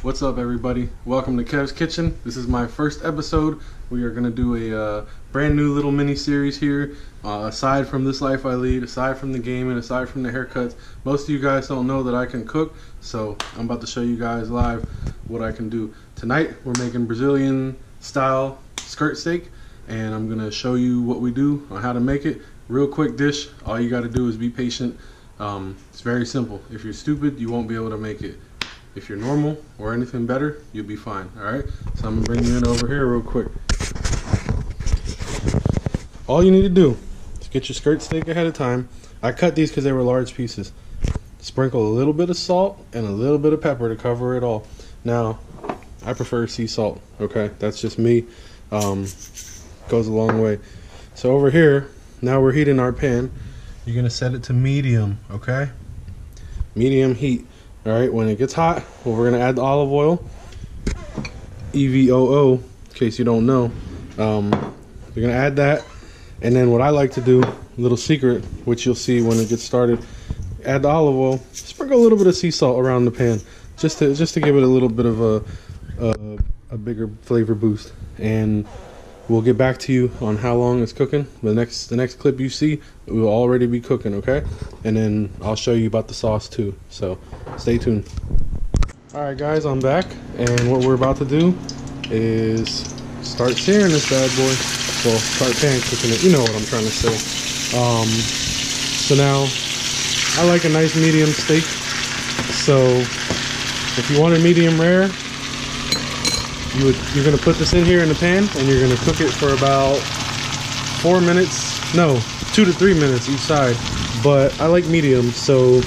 What's up, everybody? Welcome to Kev's Kitchen. This is my first episode. We are going to do a brand new little mini series here. Aside from this life I lead, aside from the gaming, aside from the haircuts, most of you guys don't know that I can cook, so I'm about to show you guys live what I can do. Tonight we're making Brazilian style skirt steak, and I'm going to show you what we do on how to make it. Real quick dish. All you got to do is be patient. It's very simple. If you're stupid, you won't be able to make it. If you're normal or anything better, you'll be fine. Alright, so I'm gonna bring you in over here real quick. All you need to do is get your skirt steak ahead of time. I cut these because they were large pieces. Sprinkle a little bit of salt and a little bit of pepper to cover it all. Now, I prefer sea salt, okay? That's just me. Goes a long way. So over here, now we're heating our pan. You're gonna set it to medium, okay? Medium heat. All right, when it gets hot, well, we're gonna add the olive oil, EVOO, in case you don't know. You're gonna add that, and then what I like to do, little secret, which you'll see when it gets started, add the olive oil, sprinkle a little bit of sea salt around the pan, just to give it a little bit of a bigger flavor boost. And we'll get back to you on how long it's cooking. The next clip you see, it will already be cooking, okay? And then I'll show you about the sauce too. So stay tuned. All right, guys, I'm back, and what we're about to do is start searing this bad boy. Well, start pan cooking it. You know what I'm trying to say. So now I like a nice medium steak. So if you want a medium rare, you're gonna put this in here in the pan, and you're gonna cook it for about 4 minutes. No, 2 to 3 minutes each side. But I like medium, so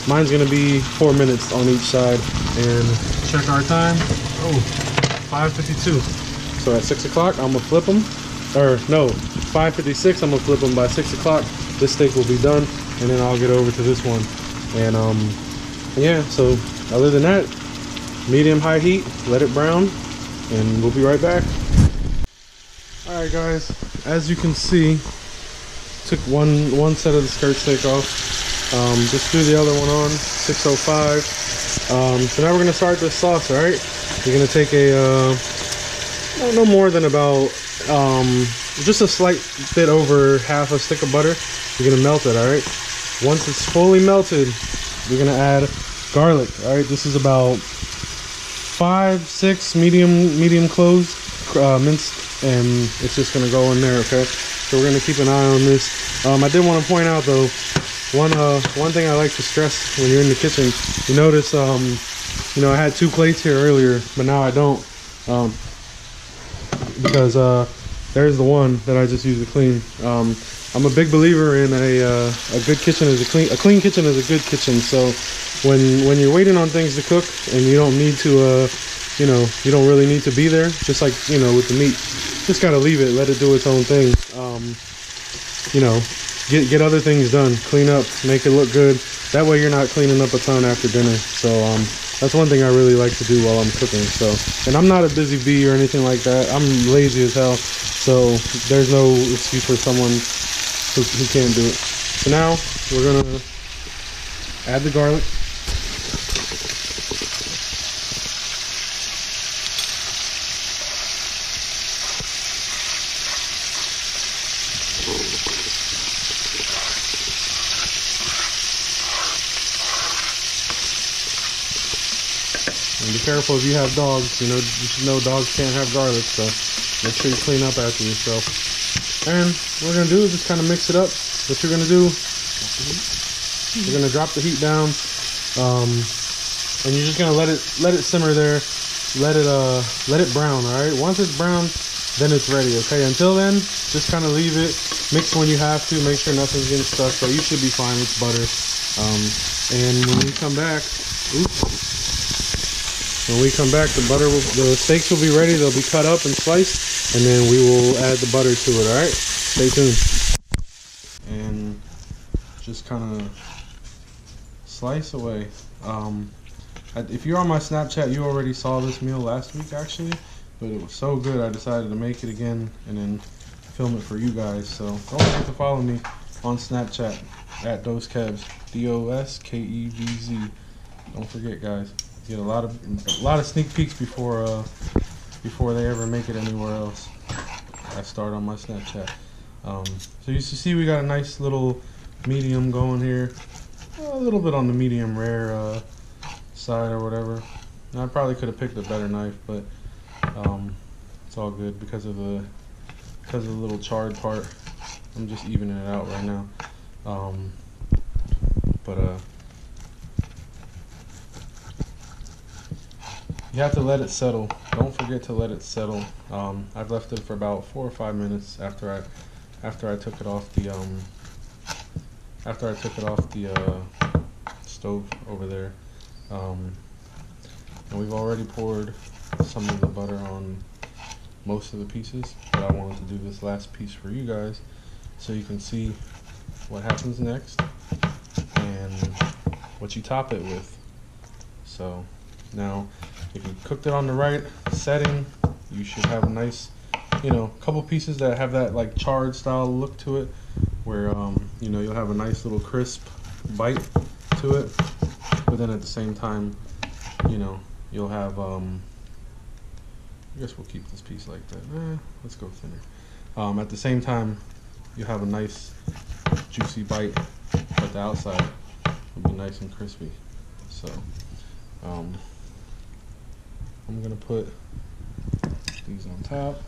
mine's gonna be 4 minutes on each side. And check our time. Oh, 5:52. So at 6 o'clock, I'm gonna flip them. Or no, 5:56. I'm gonna flip them by 6 o'clock. This steak will be done, and then I'll get over to this one. And yeah. So other than that, medium high heat. Let it brown. And we'll be right back. Alright, guys, as you can see, took one set of the skirt steak off. Just threw the other one on, 605. So now we're gonna start this sauce. Alright, you're gonna take a no more than about just a slight bit over half a stick of butter. You're gonna melt it. Alright, once it's fully melted, you're gonna add garlic. Alright, this is about 5-6 medium cloves, minced, and it's just gonna go in there. Okay, so we're gonna keep an eye on this. I did want to point out though, one thing I like to stress when you're in the kitchen, you notice you know, I had 2 plates here earlier, but now I don't, because there's the one that I just used to clean. I'm a big believer in a good kitchen is a clean kitchen is a good kitchen. So when you're waiting on things to cook and you don't need to you know, you don't really need to be there, just like, you know, with the meat, just gotta leave it, let it do its own thing. You know, get other things done, clean up, make it look good. That way you're not cleaning up a ton after dinner. So that's one thing I really like to do while I'm cooking. So, and I'm not a busy bee or anything like that. I'm lazy as hell, so there's no excuse for someone who can't do it. So now we're gonna add the garlic. And be careful if you have dogs. You know, you should know dogs can't have garlic, so make sure you clean up after yourself. And what we're gonna do is just kind of mix it up. What you're gonna do, you're gonna drop the heat down, and you're just gonna let it simmer there. Let it brown. All right. Once it's brown, then it's ready. Okay. Until then, just kind of leave it. Mix when you have to. Make sure nothing's getting stuck. But you should be fine with butter. And when we come back, the steaks will be ready. They'll be cut up and sliced, and then we will add the butter to it. All right, stay tuned. And just kind of slice away. If you're on my Snapchat, you already saw this meal last week, actually, but it was so good I decided to make it again and then film it for you guys. So don't forget to follow me on Snapchat at Doskevz, Doskevz. Don't forget, guys. get a lot of sneak peeks before they ever make it anywhere else. I start on my Snapchat. So you see we got a nice little medium going here. A little bit on the medium rare side or whatever. Now, I probably could have picked a better knife, but it's all good because of the little charred part. I'm just evening it out right now. You have to let it settle. Don't forget to let it settle. I've left it for about 4 or 5 minutes after I took it off the stove over there. And we've already poured some of the butter on most of the pieces, but I wanted to do this last piece for you guys so you can see what happens next and what you top it with. So now, if you cooked it on the right setting, you should have a nice, couple pieces that have that like charred style look to it, where you'll have a nice little crisp bite to it, but then at the same time, you'll have I guess we'll keep this piece like that. Let's go thinner. At the same time, you have a nice juicy bite, but the outside will be nice and crispy. So I'm gonna put these on top.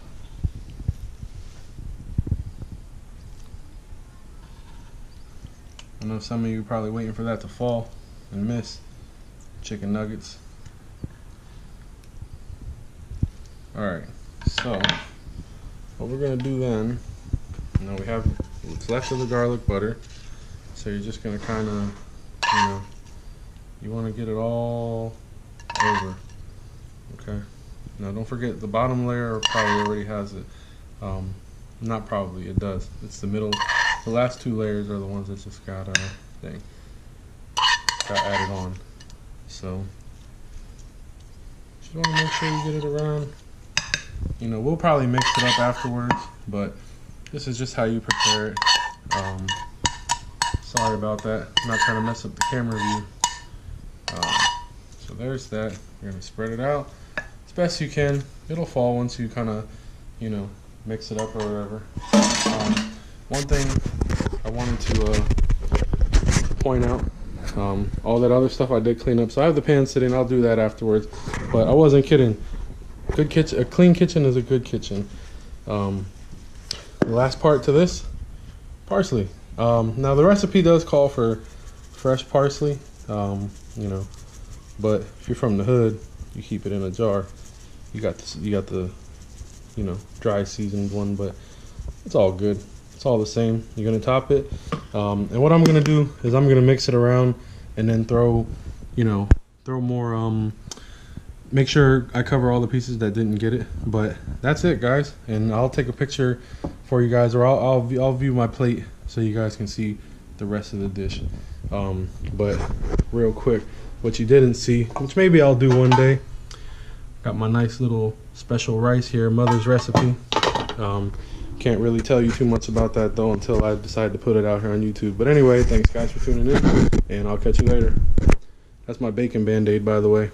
I know some of you are probably waiting for that to fall and miss. Chicken nuggets. Alright, so what we're gonna do then, we have what's left of the garlic butter, so you're just gonna kind of, you want to get it all over. Okay, now don't forget the bottom layer probably already has it. Not probably, it does. It's the middle. The last 2 layers are the ones that just got added on. So just want to make sure you get it around. We'll probably mix it up afterwards, but this is just how you prepare it. Sorry about that. I'm not trying to mess up the camera view. So there's that. You're gonna spread it out as best you can. It'll fall once you kind of, mix it up or whatever. One thing I wanted to point out, all that other stuff I did clean up. So I have the pan sitting. I'll do that afterwards. But I wasn't kidding. Good kitchen. A clean kitchen is a good kitchen. The last part to this, parsley. Now the recipe does call for fresh parsley. But if you're from the hood, you keep it in a jar. You got the dry seasoned one, but it's all good. It's all the same. You're gonna top it, and what I'm gonna do is I'm gonna mix it around and then throw more. Make sure I cover all the pieces that didn't get it. But that's it, guys. And I'll take a picture for you guys, or I'll view my plate so you guys can see the rest of the dish. But real quick, what you didn't see, which maybe I'll do one day. Got my nice little special rice here, mother's recipe. Can't really tell you too much about that though until I decide to put it out here on YouTube. But anyway, thanks guys for tuning in, and I'll catch you later. That's my bacon band-aid, by the way.